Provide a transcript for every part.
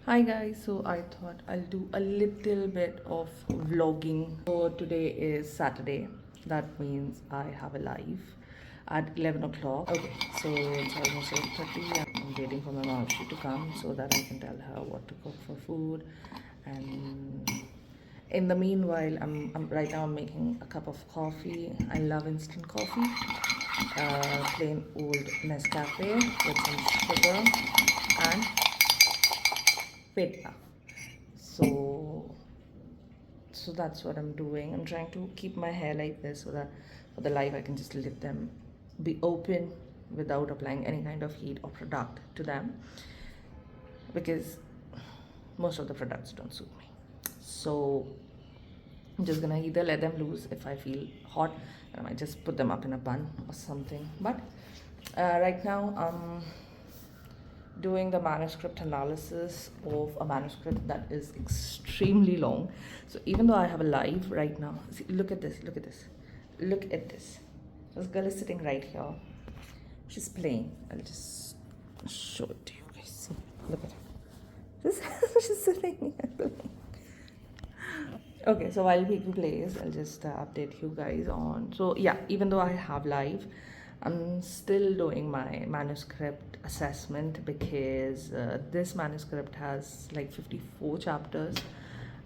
Hi guys, so I thought I'll do a little bit of vlogging. So today is Saturday. That means I have a live at 11 o'clock. Okay, so it's almost 8:30. I'm waiting for my mom to come so that I can tell her what to cook for food. And in the meanwhile, right now I'm making a cup of coffee. I love instant coffee. Plain old Nescafe with some sugar and feta. So that's what I'm doing. I'm trying to keep my hair like this so that for the live I can just let them be open without applying any kind of heat or product to them, because most of the products don't suit me. So I'm just gonna either let them loose if I feel hot, and I might just put them up in a bun or something. But right now doing the manuscript analysis of a manuscript that is extremely long. So even though I have a live right now, see, look at this, look at this, look at this. This girl is sitting right here. She's playing. I'll just show it to you guys. Look at her. She's sitting here playing. Okay, so while Vicky plays, I'll just update you guys on. So yeah, even though I have live, I'm still doing my manuscript assessment because this manuscript has like 54 chapters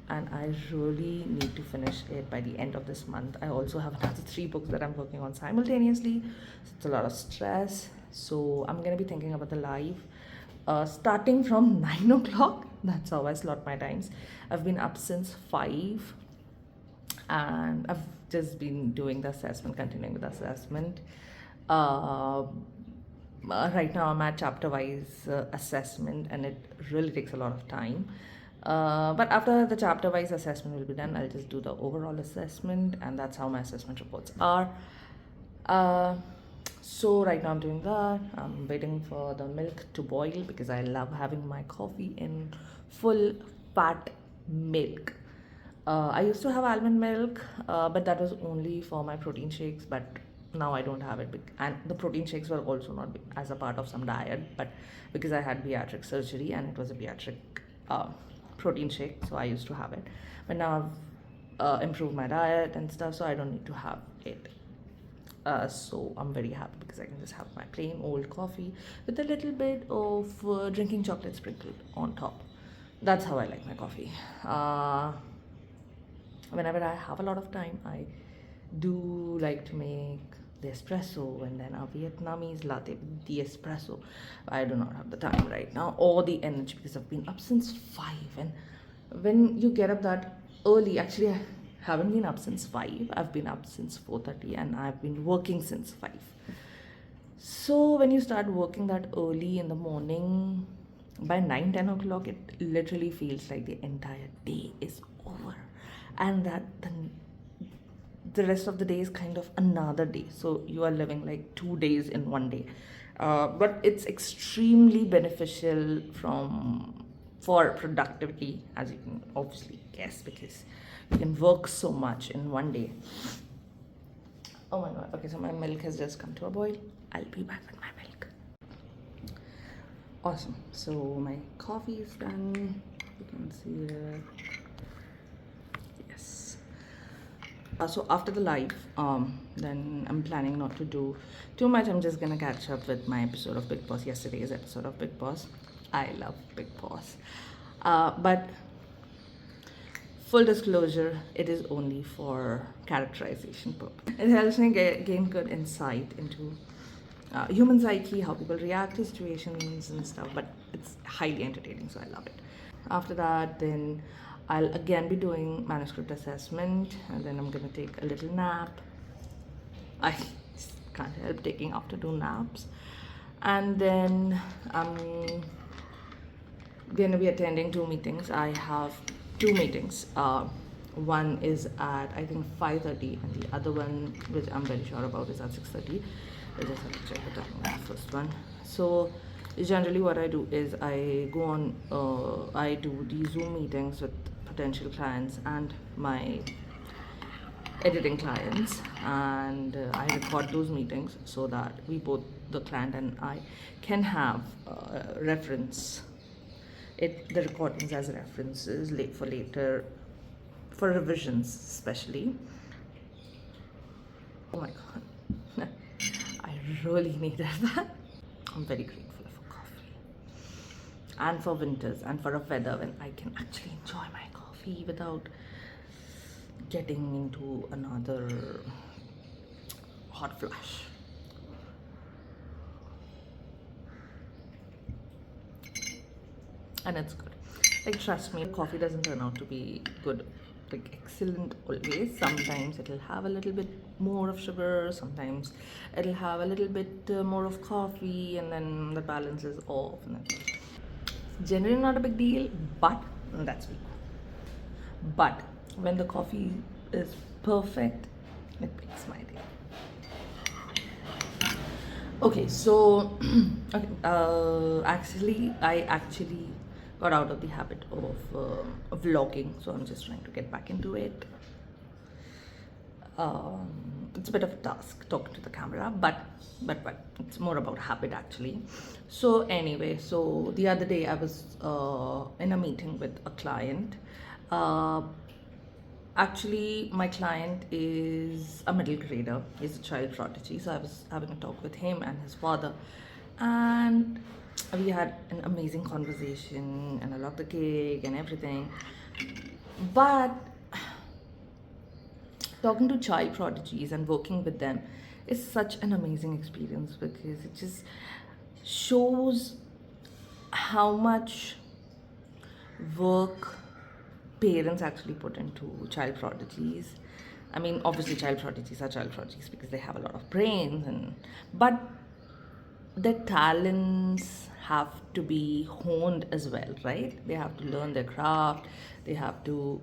and I really need to finish it by the end of this month. I also have another 3 books that I'm working on simultaneously, so it's a lot of stress. So I'm gonna be thinking about the live starting from 9 o'clock. That's how I slot my times. I've been up since 5 and I've just been doing the assessment, continuing with the assessment. Right now I'm at chapter wise assessment and it really takes a lot of time. But after the chapter wise assessment will be done, I'll just do the overall assessment, and that's how my assessment reports are. So right now I'm doing that. I'm waiting for the milk to boil because I love having my coffee in full fat milk. I used to have almond milk, but that was only for my protein shakes. But now I don't have it, and the protein shakes were also not as a part of some diet, but because I had bariatric surgery and it was a bariatric uh, protein shake, so I used to have it. But now I've improved my diet and stuff, so I don't need to have it. So I'm very happy because I can just have my plain old coffee with a little bit of drinking chocolate sprinkled on top. That's how I like my coffee. Whenever I have a lot of time, I do like to make the espresso and then a Vietnamese latte with the espresso. I do not have the time right now or the energy because I've been up since 5. And when you get up that early, actually, I haven't been up since 5. I've been up since 4:30 and I've been working since 5. So when you start working that early in the morning, by 9-10 o'clock, it literally feels like the entire day is over, and that the rest of the day is kind of another day. So you are living like 2 days in one day. But it's extremely beneficial for productivity, as you can obviously guess, because you can work so much in one day. Oh my god. Okay, so my milk has just come to a boil. I'll be back with my milk. Awesome. So my coffee is done. You can see it. Yes. So after the live, then I'm planning not to do too much. I'm just gonna catch up with my episode of Bigg Boss, yesterday's episode of Bigg Boss. I love Bigg Boss. But full disclosure, it is only for characterization purpose. It helps me gain good insight into human psyche, how people react to situations and stuff, but it's highly entertaining, so I love it. After that, then I'll again be doing manuscript assessment, and then I'm gonna take a little nap. I just can't help taking afternoon naps. And then I'm gonna be attending 2 meetings. I have 2 meetings. One is at I think 5:30, and the other one, which I'm very sure about, is at 6:30. I just have to check the time on the first one. So generally what I do is I go on, I do the Zoom meetings with potential clients and my editing clients, and I record those meetings so that we both, the client and I, can have reference the recordings as references for later, for revisions especially. Oh my god, I really needed that. I'm very grateful for coffee and for winters and for a weather when I can actually enjoy my coffee without getting into another hot flash. And it's good. Like, trust me, coffee doesn't turn out to be good, like excellent always. Sometimes it'll have a little bit more of sugar, sometimes it'll have a little bit more of coffee, and then the balance is off. And then it's generally not a big deal, but that's me. But when the coffee is perfect, it makes my day. Okay, so okay, I actually got out of the habit of vlogging, so I'm just trying to get back into it. It's a bit of a task talking to the camera, but it's more about habit actually. So anyway, so the other day I was in a meeting with a client. Actually, my client is a middle grader. He's a child prodigy. So I was having a talk with him and his father, and we had an amazing conversation, and I loved the cake and everything. But talking to child prodigies and working with them is such an amazing experience, because it just shows how much work parents actually put into child prodigies. I mean, obviously child prodigies are child prodigies because they have a lot of brains, but their talents have to be honed as well, right? They have to learn their craft, they have to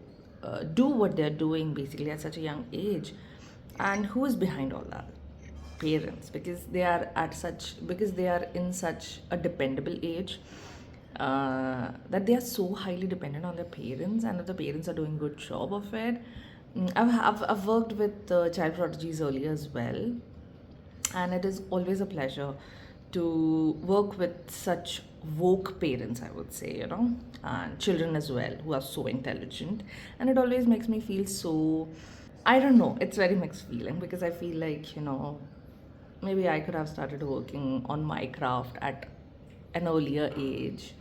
do what they're doing basically at such a young age. And who is behind all that? Parents, because they are in such a dependable age, that they are so highly dependent on their parents, and if the parents are doing a good job of it. I've worked with child prodigies earlier as well, and it is always a pleasure to work with such woke parents, I would say, and children as well, who are so intelligent. And it always makes me feel so, I don't know, it's very mixed feeling, because I feel like, maybe I could have started working on my craft at an earlier age.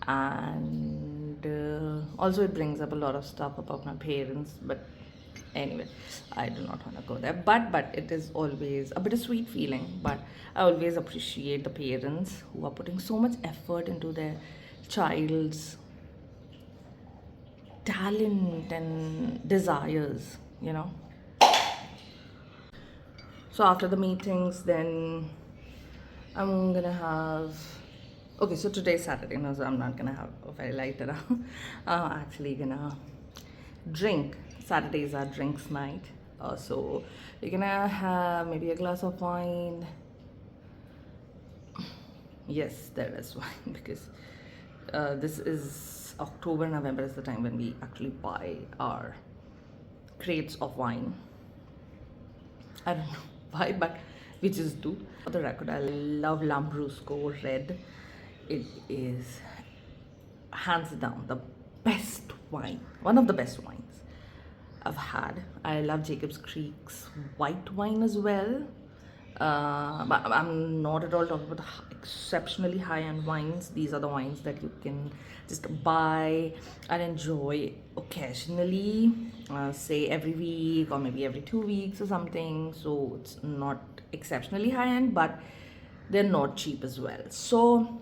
And also it brings up a lot of stuff about my parents, but anyway, I do not want to go there. But it is always a bittersweet feeling. But I always appreciate the parents who are putting so much effort into their child's talent and desires. So after the meetings, then I'm gonna have. Okay, so today's Saturday, no, so I'm not gonna have a very light around. I'm actually gonna drink. Saturdays are drinks night. So we're gonna have maybe a glass of wine. Yes, there is wine, because this is October, November is the time when we actually buy our crates of wine. I don't know why, but we just do. For the record, I love Lambrusco Red. It is hands down the best wine, one of the best wines I've had. I love Jacob's Creek's white wine as well. But I'm not at all talking about exceptionally high-end wines. These are the wines that you can just buy and enjoy occasionally, say every week or maybe every 2 weeks or something. So it's not exceptionally high-end, but they're not cheap as well. So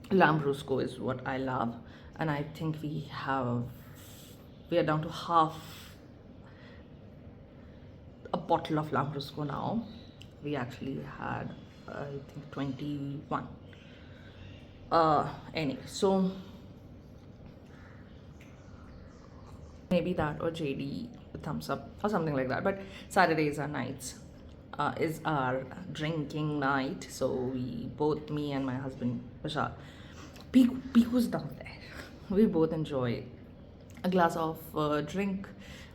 Lambrusco is what I love, and I think we are down to half a bottle of Lambrusco now. We actually had, I think, 21. Anyway, so maybe that, or JD thumbs up or something like that. But Saturdays are nights, is our drinking night. So me and my husband Vishal, Piku's down there. We both enjoy a glass of drink,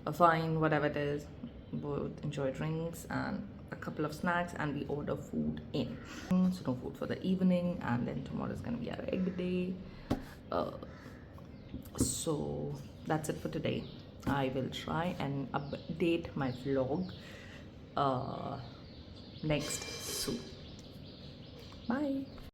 a wine, whatever it is. Both enjoy drinks and a couple of snacks, and we order food in. So no food for the evening, and then tomorrow is gonna be our egg day. So that's it for today. I will try and update my vlog uh, next soon. Bye.